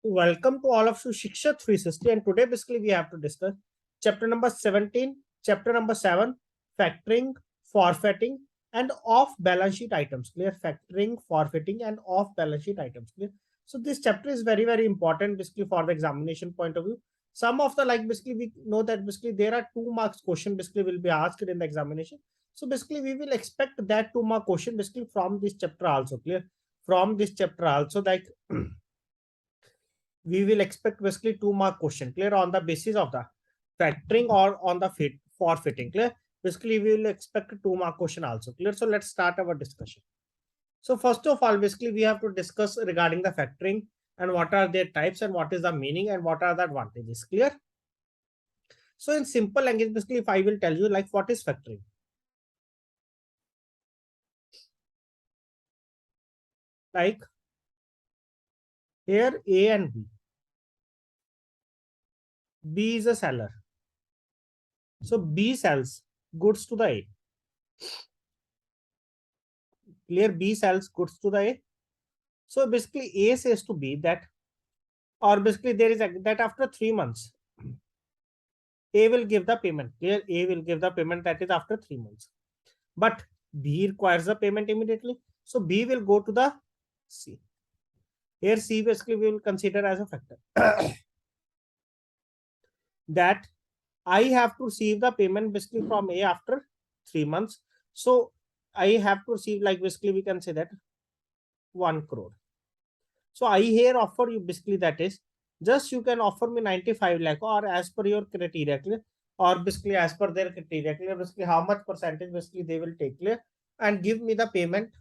Welcome to all of you Shiksha 360, and today basically we have to discuss chapter number 17, chapter number 7, factoring, forfeiting, and off balance sheet items. Clear? Factoring, forfeiting, and off balance sheet items. Clear? So this chapter is very, very important basically for the examination point of view. Some of the basically we know that basically there are 2 marks question basically will be asked in the examination. So basically we will expect that 2 mark question basically from this chapter also. Clear? From this chapter also, we will expect basically 2 mark question. Clear? On the basis of the factoring or on the forfeiting. Clear? Basically we will expect 2 mark question also. Clear? So let's start our discussion. So first of all, basically we have to discuss regarding the factoring and what are their types and what is the meaning and what are the advantages. Clear? So in simple language, basically if I will tell you like what is factoring. Like here A and B. B is a seller. So B sells goods to the A. Clear? B sells goods to the A. So basically A says to B that, or basically there is that after 3 months, A will give the payment. Clear? A will give the payment that is after 3 months. But B requires the payment immediately. So B will go to the C. Here C basically we will consider as a factor. That I have to receive the payment basically from A after 3 months. So I have to receive basically we can say that 1 crore. So I here offer you basically that is just you can offer me 95 lakh or as per your criteria, clear? Or basically as per their criteria, clear? Basically how much percentage basically they will take, clear? And give me the payment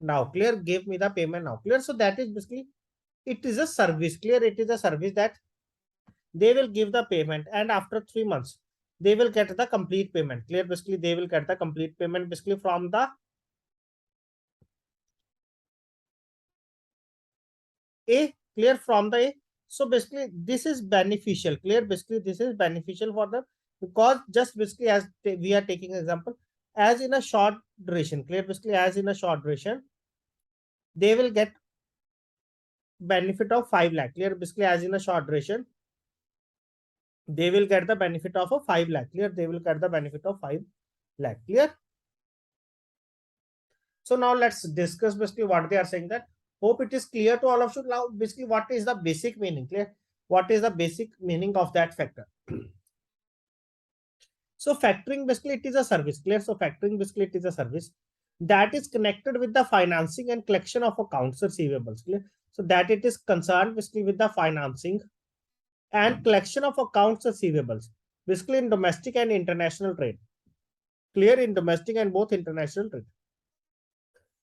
now, clear? Give me the payment now, clear? So that is basically, it is a service, clear? It is a service that they will give the payment and after 3 months, they will get the complete payment, clear? Basically they will get the complete payment basically from the A, clear? From the A. So basically this is beneficial, clear? Basically this is beneficial for them because just basically as we are taking example, as in a short duration, clear? Basically as in a short duration, they will get benefit of 5 lakh, clear? Basically as in a short duration, they will get the benefit of a 5 lakh, clear? They will get the benefit of 5 lakh, clear? So now let's discuss basically what they are saying that. Hope it is clear to all of you now basically what is the basic meaning, clear? What is the basic meaning of that factor? So factoring basically it is a service, clear? So factoring basically it is a service that is connected with the financing and collection of accounts receivables, clear? So that it is concerned basically with the financing and collection of accounts receivables, basically in domestic and international trade, clear? In domestic and both international trade.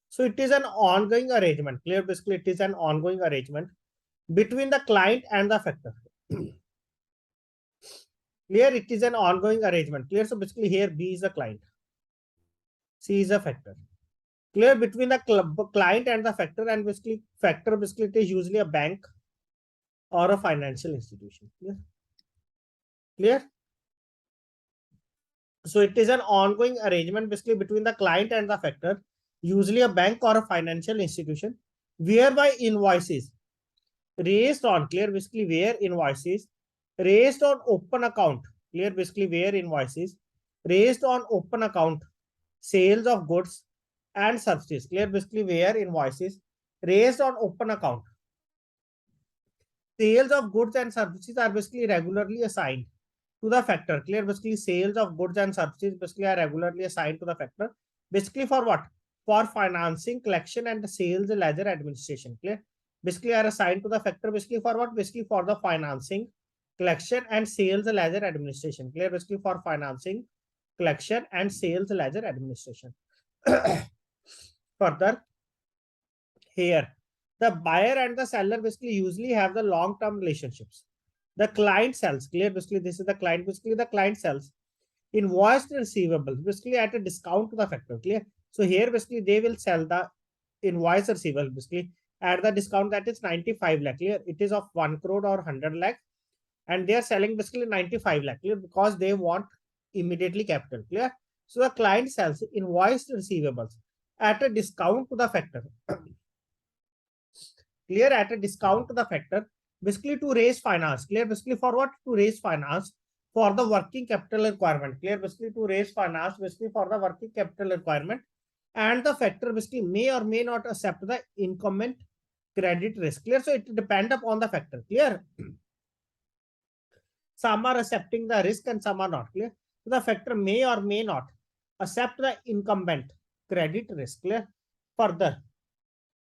So it is an ongoing arrangement, clear? Basically it is an ongoing arrangement between the client and the factor. Clear? It is an ongoing arrangement, clear? So basically here B is the client, C is a factor. Clear? Between the client and the factor, and basically factor basically it is usually a bank or a financial institution, clear? Clear? So it is an ongoing arrangement basically between the client and the factor, usually a bank or a financial institution, whereby invoices raised on, clear? Basically where invoices raised on open account, clear? Basically where invoices raised on open account, sales of goods and services, clear? Basically where invoices raised on open account, sales of goods and services are basically regularly assigned to the factor, clear? Basically sales of goods and services basically are regularly assigned to the factor, basically for what? For financing, collection and sales ledger administration, clear? Basically are assigned to the factor basically for what? Basically for the financing, collection and sales ledger administration, clear? Basically for financing, collection and sales ledger administration. Further, here the buyer and the seller basically usually have the long-term relationships. The client sells, clear? Basically this is the client, basically the client sells invoiced receivables basically at a discount to the factor, clear? So here basically they will sell the invoice receivable basically at the discount that is 95 lakh, clear? It is of 1 crore or 100 lakh and they are selling basically 95 lakh, clear? Because they want immediately capital, clear? So the client sells invoiced receivables at a discount to the factor. Clear? At a discount to the factor, Basically to raise finance, clear? Basically for what? To raise finance for the working capital requirement, clear? Basically to raise finance basically for the working capital requirement, and the factor basically may or may not accept the incumbent credit risk, clear? So it depends upon the factor, clear? Some are accepting the risk and some are not, clear? So the factor may or may not accept the incumbent credit risk, clear? Further,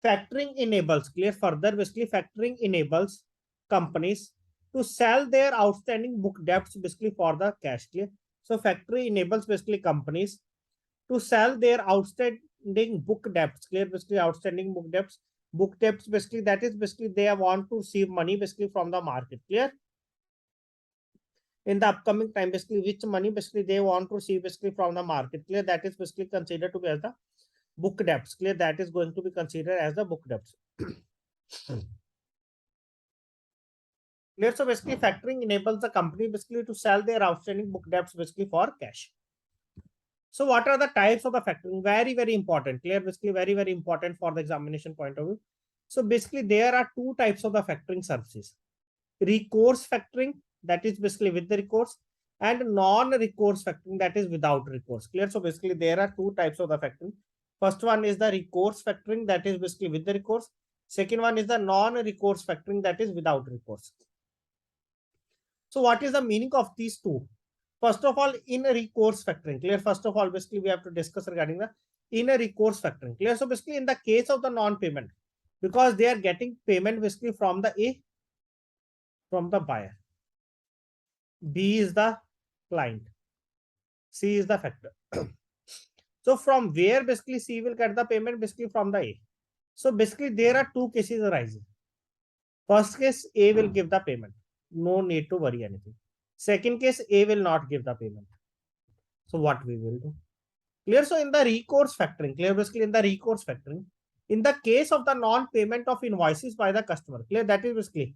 factoring enables, clear? Further, basically factoring enables companies to sell their outstanding book debts basically for the cash, clear? So factory enables basically companies to sell their outstanding book debts, clear? Basically outstanding book debts basically, that is basically they want to receive money basically from the market, clear? In the upcoming time, basically which money basically they want to receive basically from the market, clear? That is basically considered to be as the book debts, clear? That is going to be considered as the book debts. Clear? So basically factoring enables the company basically to sell their outstanding book debts basically for cash. So what are the types of the factoring? Very, very important, clear? Basically very, very important for the examination point of view. So basically there are two types of the factoring services: recourse factoring, that is basically with the recourse, and non-recourse factoring, that is without recourse, clear? So basically there are two types of the factoring. First one is the recourse factoring, that is basically with the recourse. Second one is the non-recourse factoring, that is without recourse. So what is the meaning of these two? First of all, in a recourse factoring, clear? First of all, basically we have to discuss regarding the in a recourse factoring, clear? So basically in the case of the non-payment, because they are getting payment basically from the buyer, B is the client, C is the factor. So from where basically C will get the payment? Basically from the A. So basically there are two cases arising. First case, A will give the payment, no need to worry anything. Second case, A will not give the payment. So what we will do? Clear? So in the recourse factoring, clear? Basically in the recourse factoring, in the case of the non-payment of invoices by the customer, clear? That is basically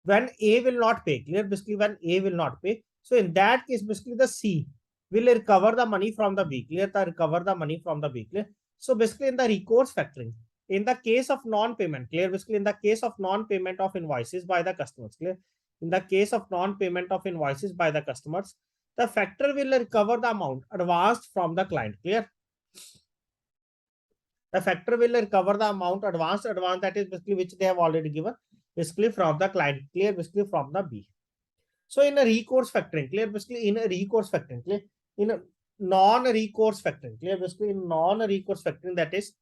when A will not pay, clear? Basically when A will not pay. So in that case, basically the C will recover the money from the B, clear? The recover the money from the B, clear? So basically in the recourse factoring, in the case of non-payment, clear? Basically in the case of non-payment of invoices by the customers, clear? In the case of non-payment of invoices by the customers, the factor will recover the amount advanced from the client, clear? The factor will recover the amount advance, that is basically which they have already given basically from the client, clear? Basically from the B. So in a recourse factoring, clear? Basically in a recourse factoring, clear? In a non-recourse factoring, clear? Basically in non-recourse factoring, that is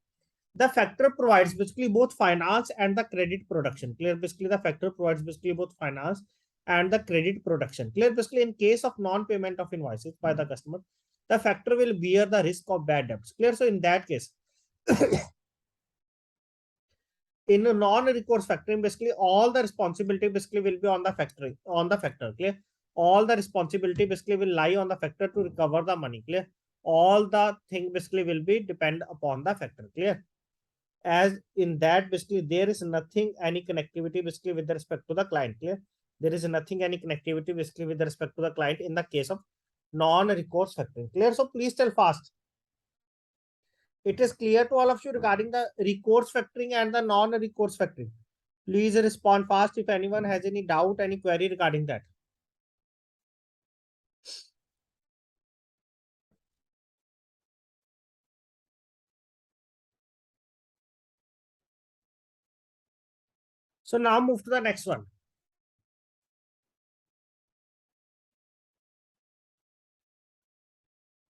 the factor provides basically both finance and the credit production, clear? Basically the factor provides basically both finance and the credit production, clear? Basically in case of non-payment of invoices by the customer, the factor will bear the risk of bad debts, clear? So in that case, in a non-recourse factoring, basically all the responsibility basically will be on the factor, clear? All the responsibility basically will lie on the factor to recover the money, clear? All the thing basically will be depend upon the factor, clear? As in that basically there is nothing any connectivity basically with respect to the client, clear? There is nothing any connectivity basically with respect to the client in the case of non-recourse factoring, clear? So please tell fast. It is clear to all of you regarding the recourse factoring and the non-recourse factoring. Please respond fast if anyone has any doubt, any query regarding that. So now move to the next one.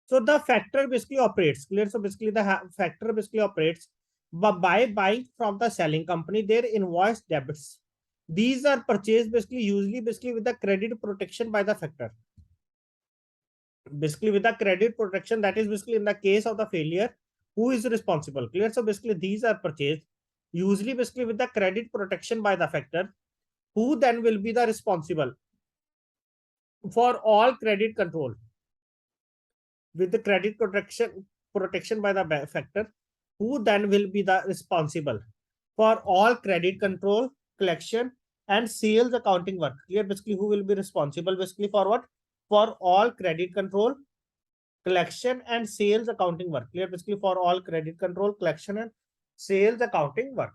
So the factor basically operates, clear? So basically the factor basically operates by buying from the selling company their invoice debits. These are purchased basically usually basically with the credit protection by the factor. Basically with the credit protection, that is basically in the case of the failure, who is responsible, clear? So basically these are purchased usually basically with the credit protection by the factor, who then will be the responsible for all credit control with the credit protection by the factor, who then will be the responsible for all credit control, collection and sales accounting work, clear? Basically who will be responsible basically for what? For all credit control, collection and sales accounting work, clear? Basically for all credit control, collection and sales accounting work.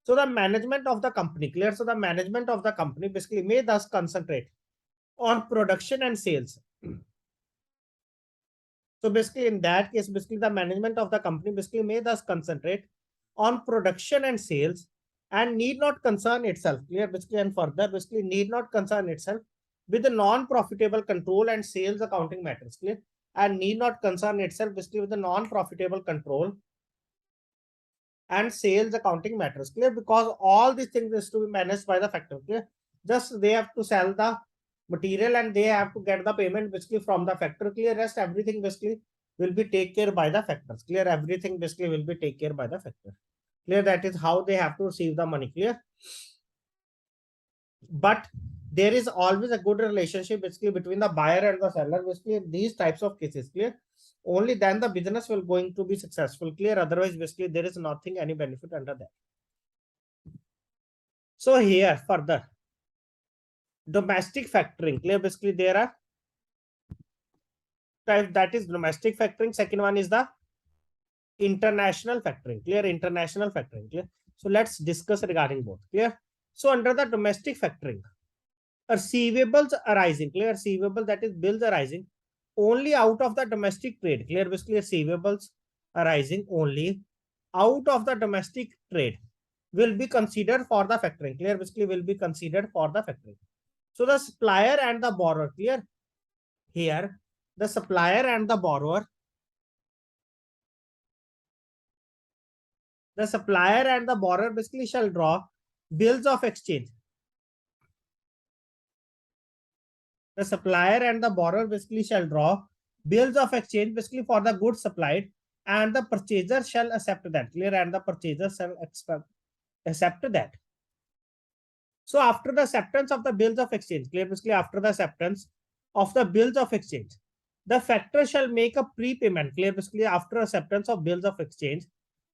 So the management of the company, clear? So the management of the company basically may thus concentrate on production and sales. So basically, in that case, basically the management of the company basically may thus concentrate on production and sales and need not concern itself, clear? Basically, and further, basically need not concern itself with the non-profitable control and sales accounting matters, clear? And need not concern itself basically with the non-profitable control and sales accounting matters, clear? Because all these things is to be managed by the factor, clear? Just they have to sell the material and they have to get the payment basically from the factor, clear? Rest everything basically will be taken care by the factors, clear? Everything basically will be taken care by the factor, clear? That is how they have to receive the money, clear? But there is always a good relationship basically between the buyer and the seller, basically in these types of cases, clear? Only then the business will going to be successful, clear? Otherwise basically there is nothing any benefit under that. So here further domestic factoring, clear? Basically there are types, that is domestic factoring. Second one is the international factoring, clear? International factoring, clear? So let's discuss regarding both, clear? So under the domestic factoring, receivables arising, clear? Receivable, that is bills arising only out of the domestic trade, clear? Basically receivables arising only out of the domestic trade will be considered for the factoring, clear? Basically will be considered for the factoring. So the supplier and the borrower, clear? Here the supplier and the borrower, basically shall draw bills of exchange. The supplier and the borrower basically shall draw bills of exchange basically for the goods supplied, and the purchaser shall accept that, clear? And the purchaser shall accept that. So after the acceptance of the bills of exchange, clear? Basically after the acceptance of the bills of exchange, the factor shall make a prepayment, clear? Basically after acceptance of bills of exchange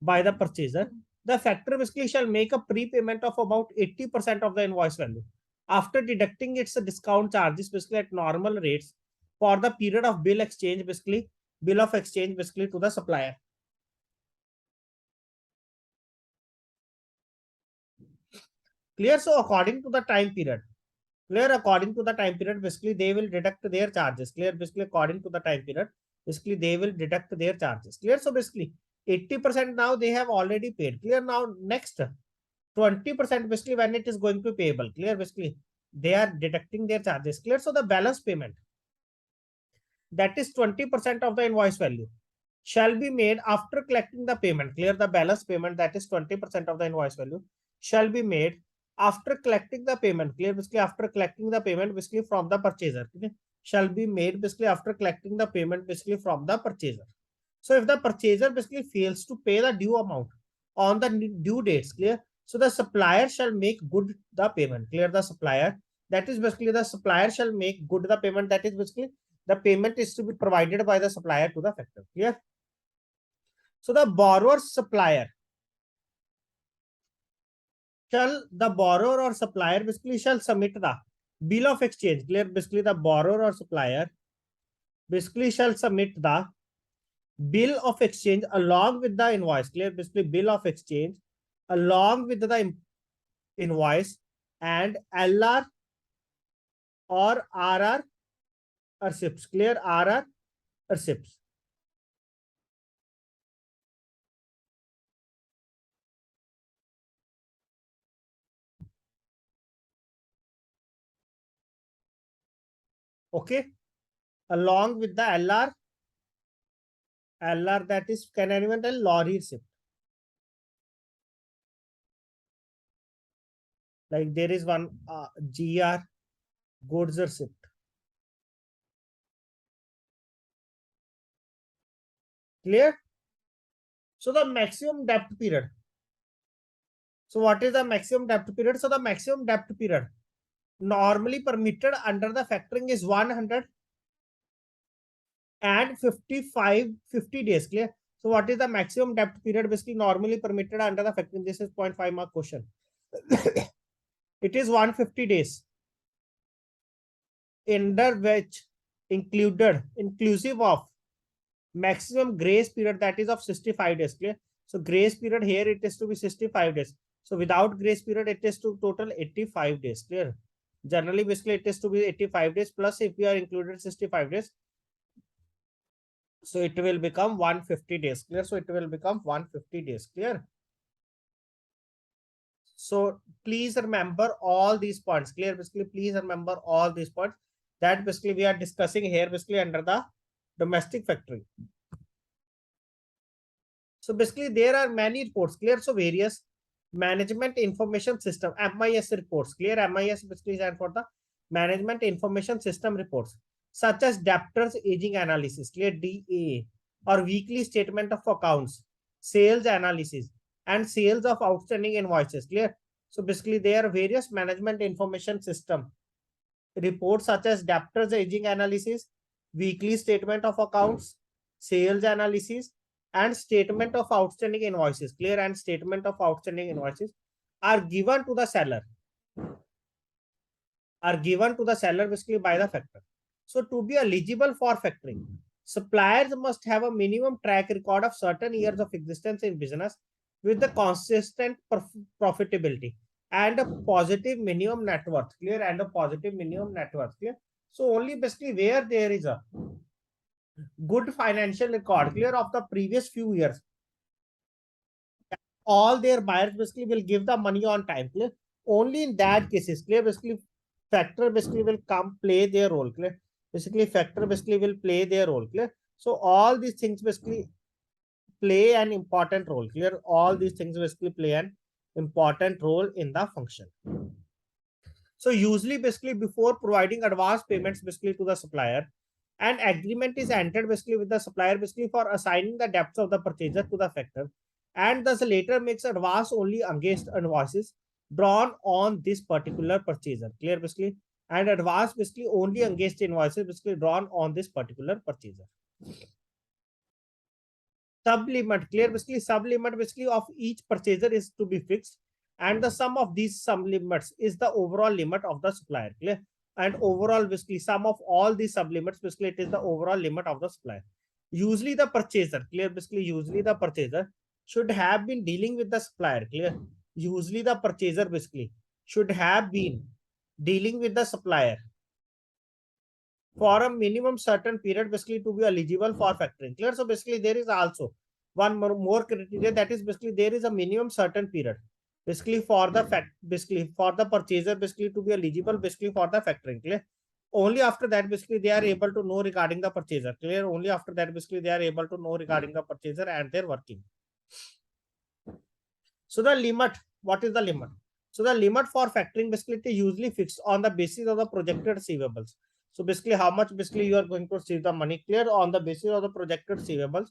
by the purchaser, the factor basically shall make a prepayment of about 80% of the invoice value after deducting its discount charges basically at normal rates for the period of bill of exchange basically to the supplier. Clear? So according to the time period, clear? According to the time period, basically they will deduct their charges, clear? Basically according to the time period, basically they will deduct their charges, clear? So basically 80% now they have already paid, clear? Now next 20% basically when it is going to be payable, clear? Basically they are deducting their charges, clear? So the balance payment, that is 20% of the invoice value, shall be made after collecting the payment, clear? The balance payment, that is 20% of the invoice value, shall be made after collecting the payment, clear? Basically after collecting the payment basically from the purchaser, okay? Shall be made basically after collecting the payment basically from the purchaser. So if the purchaser basically fails to pay the due amount on the due dates, clear? So the supplier shall make good the payment, clear? The supplier, that is basically the supplier shall make good the payment, that is basically the payment is to be provided by the supplier to the factor, clear? So the borrower's supplier shall, the borrower or supplier basically shall submit the bill of exchange, clear? Basically the borrower or supplier basically shall submit the bill of exchange along with the invoice, clear? Basically bill of exchange along with the invoice and LR or RR receipts, clear? RR receipts. Okay, along with the LR, that is, can anyone tell? Lorry receipt. Like there is one GR, goods receipt. Clear? So the maximum debt period. So what is the maximum debt period? So the maximum debt period normally permitted under the factoring is 150 days, clear? So what is the maximum debt period basically normally permitted under the factoring? This is 0.5 mark question. It is 150 days, under which inclusive of maximum grace period, that is of 65 days, clear? So grace period here it is to be 65 days. So without grace period, it is to total 85 days. Clear? Generally, basically, it is to be 85 days plus if we are included 65 days. So it will become 150 days. Clear? So it will become 150 days. Clear? So please remember all these points. Clear? Basically, please remember all these points that basically we are discussing here, basically under the domestic factory. So basically, there are many reports. Clear? So various management information system (MIS) reports. Clear? MIS basically stands for the management information system reports, such as debtors aging analysis. Clear? DA, or weekly statement of accounts, sales analysis, and sales of outstanding invoices. Clear? So basically, there are various management information system reports such as debtors aging analysis, weekly statement of accounts, sales analysis, and statement of outstanding invoices. Clear? And statement of outstanding invoices are given to the seller. Basically by the factor. So to be eligible for factoring, suppliers must have a minimum track record of certain years of existence in business with the consistent profitability and a positive minimum net worth. Clear? And a positive minimum net worth. Clear? So only basically where there is a good financial record, clear, of the previous few years, all their buyers basically will give the money on time. Clear? Only in that cases, clear, basically factor basically will come play their role. Clear? Basically factor basically will play their role. Clear? So all these things basically play an important role. Clear? All these things basically play an important role in the function. So usually basically before providing advance payments basically to the supplier, an agreement is entered basically with the supplier basically for assigning the debts of the purchaser to the factor, and thus later makes advance only against invoices drawn on this particular purchaser. Clear? Basically, and advance basically only against invoices basically drawn on this particular purchaser. Sublimit. Clear? Basically sublimit basically of each purchaser is to be fixed, and the sum of these sublimits is the overall limit of the supplier. Clear? And overall basically sum of all these sublimits basically it is the overall limit of the supplier. Usually the purchaser, clear, basically usually the purchaser should have been dealing with the supplier. Clear? Usually the purchaser basically should have been dealing with the supplier for a minimum certain period basically to be eligible for factoring. Clear? So basically there is also one more criteria, that is basically there is a minimum certain period basically for the basically for the purchaser basically to be eligible basically for the factoring. Clear? Only after that basically they are able to know regarding the purchaser. Clear? Only after that basically they are able to know regarding the purchaser and their working. So the limit, what is the limit? So the limit for factoring basically is usually fixed on the basis of the projected receivables. So basically how much basically you are going to receive the money, clear, on the basis of the projected receivables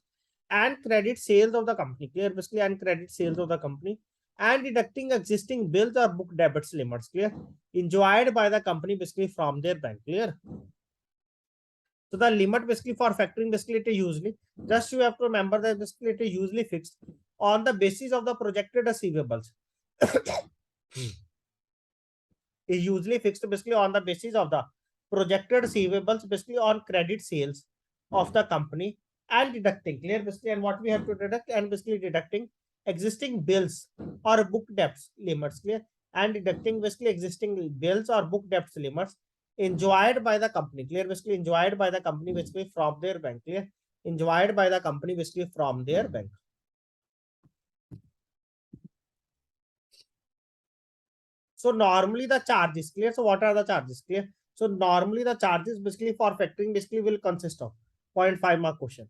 and credit sales of the company. Clear? Basically and credit sales of the company, and deducting existing bills or book debits limits. Clear? Enjoyed by the company basically from their bank. Clear? So the limit basically for factoring basically it is usually, just you have to remember that basically it is usually fixed on the basis of the projected receivables. Is usually fixed basically on the basis of the projected receivables basically on credit sales of the company, and deducting, clear, basically, and what we have to deduct, and basically deducting existing bills or book debts limits. Clear? And deducting basically existing bills or book debts limits enjoyed by the company. Clear? Basically enjoyed by the company basically from their bank. Clear? Enjoyed by the company basically from their bank. So normally the charges, clear. So what are the charges? Clear. So normally the charges basically for factoring basically will consist of 0.5 mark question.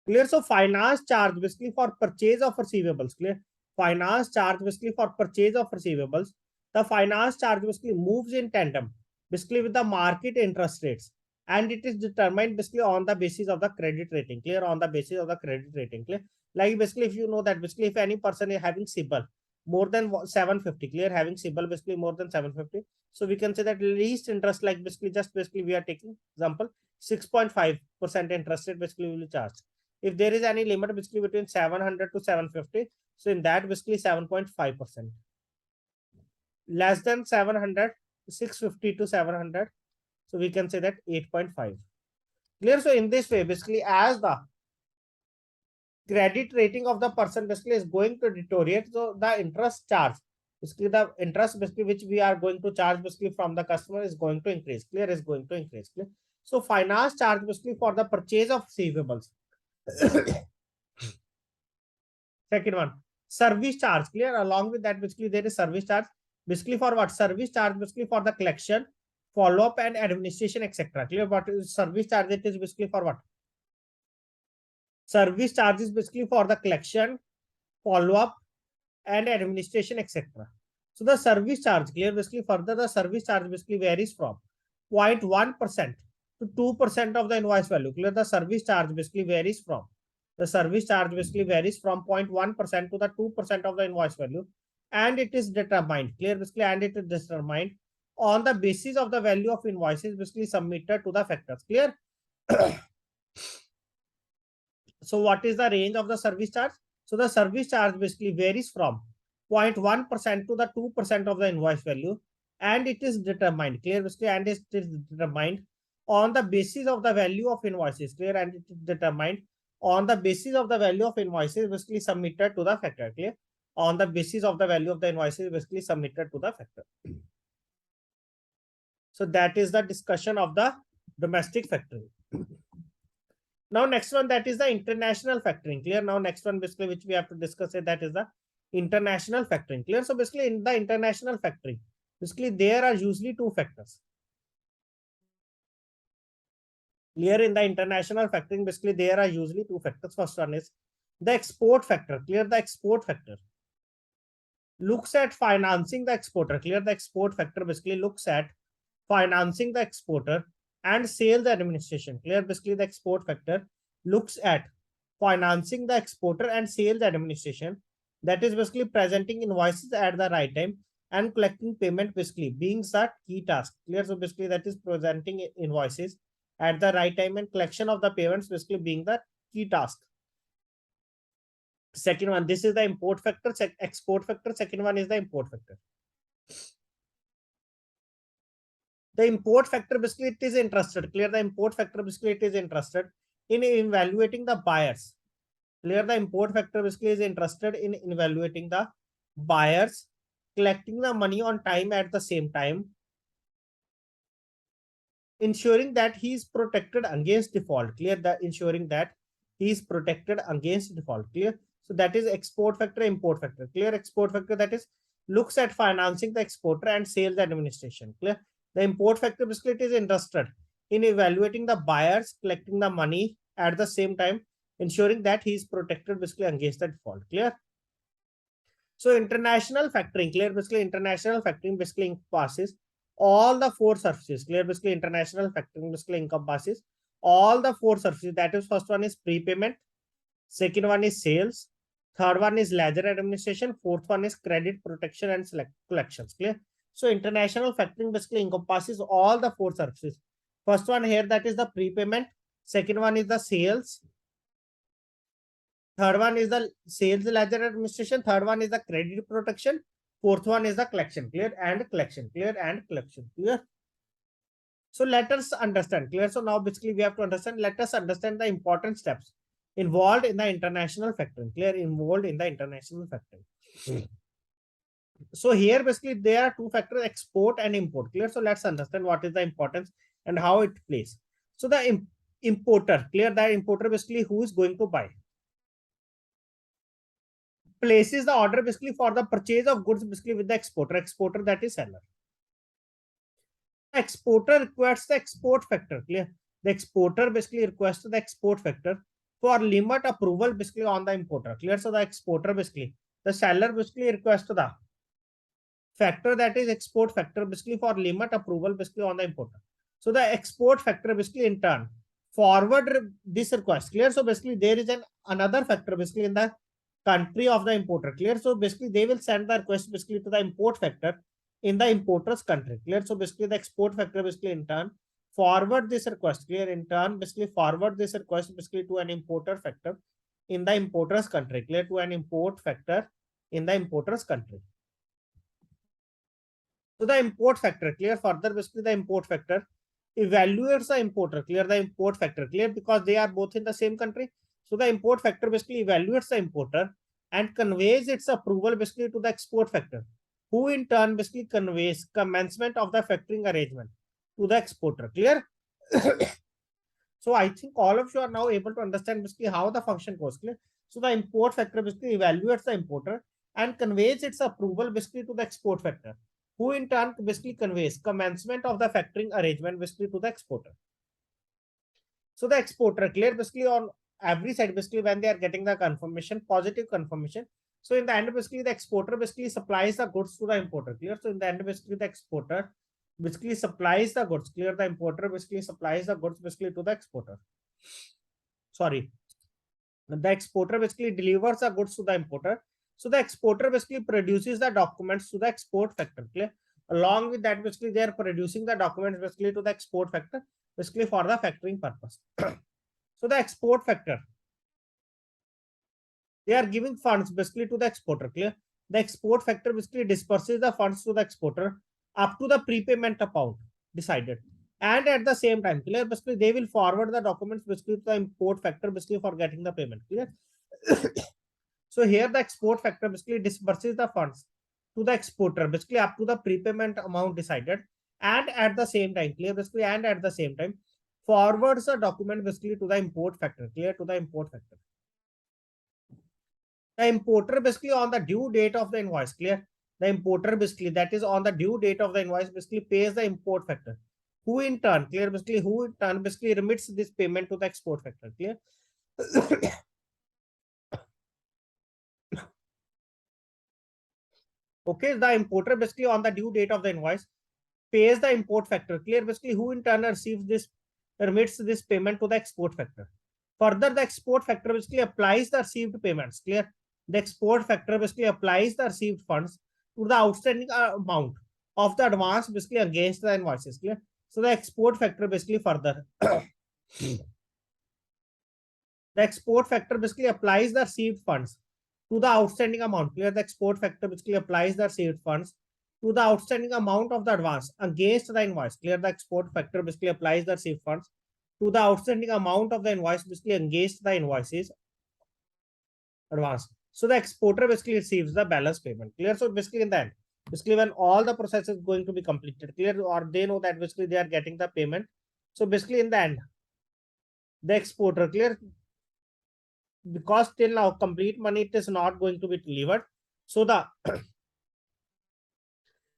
Clear. So finance charge basically for purchase of receivables. Clear. Finance charge basically for purchase of receivables. The finance charge basically moves in tandem basically with the market interest rates, and it is determined basically on the basis of the credit rating. Clear? On the basis of the credit rating. Clear? Like basically if you know that basically if any person is having CIBIL more than 750, clear, having CIBIL basically more than 750, so we can say that least interest, like basically just basically we are taking example 6.5% interest rate basically will be charged. If there is any limit basically between 700 to 750, so in that basically 7.5%. Less than 700, 650 to 700, so we can say that 8.5. Clear? So in this way basically as the credit rating of the person basically is going to deteriorate. So the interest charge, basically the interest basically which we are going to charge basically from the customer is going to increase. Clear? Is going to increase. Clear? So finance charge basically for the purchase of receivables. Second one, service charge. Clear? Along with that, basically there is service charge. Basically for what? Service charge basically for the collection, follow up, and administration, etc. Clear? What is service charge? It is basically for what? Service charge is basically for the collection, follow up, and administration, etc. So the service charge, clear, basically further the service charge basically varies from 0.1% to 2% of the invoice value. Clear, the service charge basically varies from 0.1% to the 2% of the invoice value, and it is determined, clear, basically, and it is determined on the basis of the value of invoices basically submitted to the factors. Clear? So what is the range of the service charge? So the service charge basically varies from 0.1% to the 2% of the invoice value, and it is determined, clear, basically, and it is determined on the basis of the value of invoices, clear, and it is determined on the basis of the value of invoices basically submitted to the factor, clear, on the basis of the value of the invoices basically submitted to the factor. So that is the discussion of the domestic factoring. Now, next one, that is the international factoring. Clear? Now, next one, basically, which we have to discuss it, that is the international factoring. Clear? So, basically, in the international factoring, basically, there are usually two factors. Clear? In the international factoring, basically, there are usually two factors. First one is the export factor. Clear? The export factor looks at financing the exporter. Clear? The export factor basically looks at financing the exporter and sales administration. Clear? Basically, the export factor looks at financing the exporter and sales administration. That is basically presenting invoices at the right time and collecting payment basically being the key task. Clear? So basically that is presenting invoices at the right time and collection of the payments basically being the key task. Second one, this is the import factor, export factor. Second one is the import factor. The import factor basically it is interested. Clear? The import factor basically it is interested in evaluating the buyers. Clear? The import factor basically is interested in evaluating the buyers, collecting the money on time at the same time, ensuring that he is protected against default. Clear? That ensuring that he is protected against default. Clear? So that is export factor, import factor. Clear? Export factor, that is looks at financing the exporter and sales administration. Clear? The import factor basically it is interested in evaluating the buyers, collecting the money at the same time, ensuring that he is protected basically against the default. Clear? So international factoring, clear, basically international factoring basically encompasses all the four surfaces. Clear? Basically international factoring basically encompasses all the four surfaces. That is, first one is prepayment, second one is sales, third one is ledger administration, fourth one is credit protection and collections. Clear? So international factoring basically encompasses all the four surfaces. First one here, that is the prepayment, second one is the sales, third one is the sales ledger administration, third one is the credit protection, fourth one is the collection. Clear? And collection. Clear? And collection. Clear? So let us understand. Clear? So now basically we have to understand, let us understand the important steps involved in the international factoring. Clear? Involved in the international factoring. So here basically there are two factors, export and import. Clear? So let's understand what is the importance and how it plays. So the importer, clear, that importer basically who is going to buy, places the order basically for the purchase of goods basically with the exporter, that is seller. The exporter requests the export factor. Clear? The exporter basically requests the export factor for limit approval basically on the importer. Clear? So the exporter basically, the seller basically requests the factor, that is export factor basically for limit approval basically on the importer. So the export factor basically in turn forward this request. Clear? So basically there is another factor basically in the country of the importer. Clear? So basically they will send the request basically to the import factor in the importer's country. Clear? So basically the export factor basically in turn forward this request. Clear? In turn basically forward this request basically to an importer factor in the importer's country. Clear? To an import factor in the importer's country. So the import factor, clear, further basically the import factor evaluates the importer. Clear? The import factor, clear, because they are both in the same country. So the import factor basically evaluates the importer and conveys its approval basically to the export factor, who in turn basically conveys commencement of the factoring arrangement to the exporter. Clear? So I think all of you are now able to understand basically how the function goes. Clear? So the import factor basically evaluates the importer and conveys its approval basically to the export factor, who in turn basically conveys commencement of the factoring arrangement basically to the exporter. So the exporter, clear, basically on every side, basically when they are getting the confirmation, positive confirmation. So in the end, basically the exporter basically supplies the goods to the importer. Clear. So in the end, basically the exporter basically supplies the goods. Clear. The importer basically supplies the goods basically to the exporter. Sorry. The exporter basically delivers the goods to the importer. So the exporter basically produces the documents to the export factor. Clear. Along with that, basically they are producing the documents basically to the export factor, basically for the factoring purpose. So the export factor, they are giving funds basically to the exporter. Clear. The export factor basically disperses the funds to the exporter up to the prepayment amount decided, and at the same time, clear, basically they will forward the documents basically to the import factor basically for getting the payment. Clear. So here the export factor basically disperses the funds to the exporter basically up to the prepayment amount decided, and at the same time, clear, basically, and at the same time forwards the document basically to the import factor. Clear. To the import factor. The importer basically on the due date of the invoice. Clear. The importer basically, that is on the due date of the invoice, basically pays the import factor, who in turn, clear, basically who in turn basically remits this payment to the export factor. Clear. Okay, the importer basically on the due date of the invoice pays the import factor. Clear, basically who in turn receives this, remits this payment to the export factor. Further, the export factor basically applies the received payments. Clear. The export factor basically applies the received funds to the outstanding amount of the advance basically against the invoices. Clear. So the export factor basically further the export factor basically applies the received funds to the outstanding amount. Clear. The export factor basically applies the received funds to the outstanding amount of the advance against the invoice. Clear. The export factor basically applies the received funds to the outstanding amount of the invoice basically against the invoices advance. So the exporter basically receives the balance payment. Clear. So basically in the end, basically when all the process is going to be completed, clear, or they know that basically they are getting the payment. So basically in the end, the exporter, clear, because till now complete money it is not going to be delivered. So the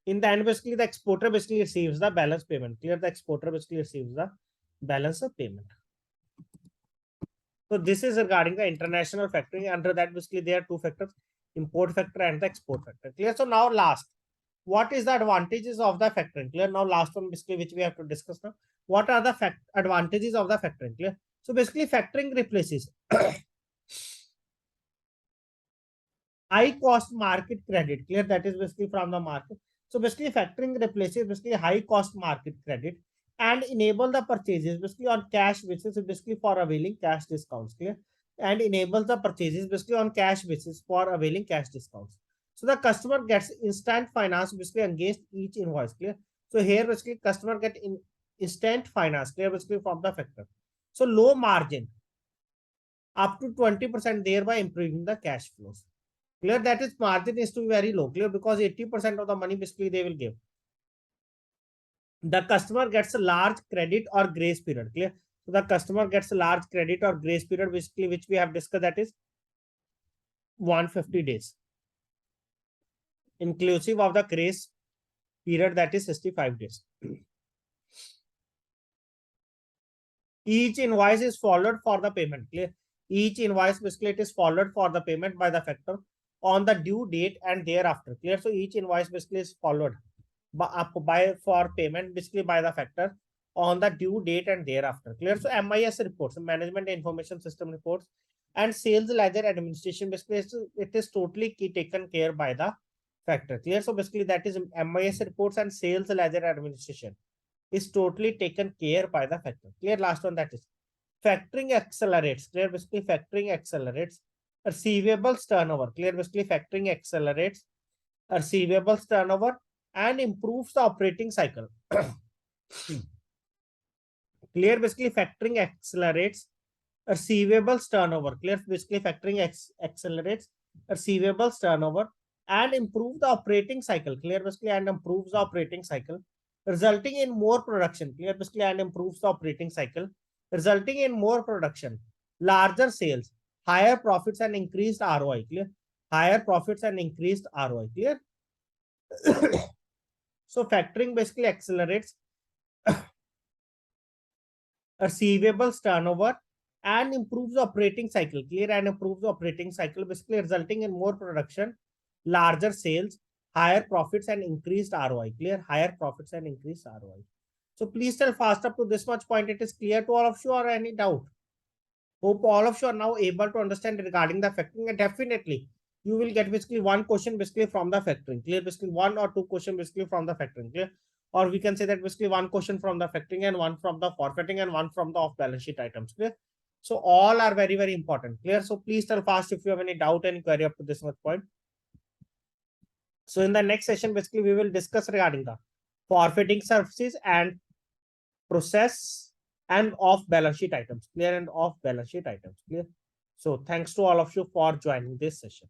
in the end, basically the exporter basically receives the balance payment. Clear. The exporter basically receives the balance of payment. So this is regarding the international factoring. Under that, basically there are two factors, import factor and the export factor. Clear. So now last, what is the advantages of the factoring? Clear. Now last one basically which we have to discuss now. What are the advantages of the factoring? Clear. So basically factoring replaces high cost market credit. Clear. That is basically from the market. So basically factoring replaces basically high cost market credit and enable the purchases basically on cash basis, basically for availing cash discounts. Clear. And enables the purchases basically on cash basis for availing cash discounts. So the customer gets instant finance basically against each invoice. Clear. So here basically customer get instant finance. Clear. Basically from the factor. So low margin up to 20%, thereby improving the cash flows. Clear. That is margin is to be very low. Clear. Because 80% of the money basically they will give. The customer gets a large credit or grace period. Clear. So the customer gets a large credit or grace period basically which we have discussed, that is 150 days, inclusive of the grace period, that is 65 days. Each invoice is followed for the payment. Clear. Each invoice basically it is followed for the payment by the factor on the due date and thereafter. Clear. So each invoice basically is followed by for payment basically by the factor on the due date and thereafter. Clear. So MIS reports, management information system reports, and sales ledger administration basically it is totally taken care by the factor. Clear. So basically that is MIS reports and sales ledger administration is totally taken care by the factor. Clear. Last one, that is factoring accelerates. Clear. Basically factoring accelerates receivables turnover. Clear. Basically factoring accelerates receivables turnover and improves the operating cycle. Clear. Basically factoring accelerates receivables turnover. Clear? Basically, factoring accelerates receivables turnover and improve the operating cycle. Clear? Basically, and improves the operating cycle, resulting in more production. Clear? Basically, and improves the operating cycle, resulting in more production, larger sales, higher profits, and increased ROI. Clear? Higher profits and increased ROI. Clear? So factoring basically accelerates receivables turnover and improves the operating cycle. Clear? And improves the operating cycle, basically resulting in more production, larger sales, higher profits, and increased ROI. Clear? Higher profits and increased ROI. So please tell fast up to this much point. It is clear to all of you or any doubt? Hope all of you are now able to understand regarding the factoring, and definitely you will get basically one question basically from the factoring. Clear? Basically one or two question basically from the factoring. Clear? Or we can say that basically one question from the factoring and one from the forfeiting and one from the off balance sheet items. Clear? So all are very, very important. Clear? So please tell fast if you have any doubt and query up to this much point. So in the next session, basically we will discuss regarding the forfeiting services and process and off balance sheet items. Clear? And off balance sheet items. Clear? So thanks to all of you for joining this session.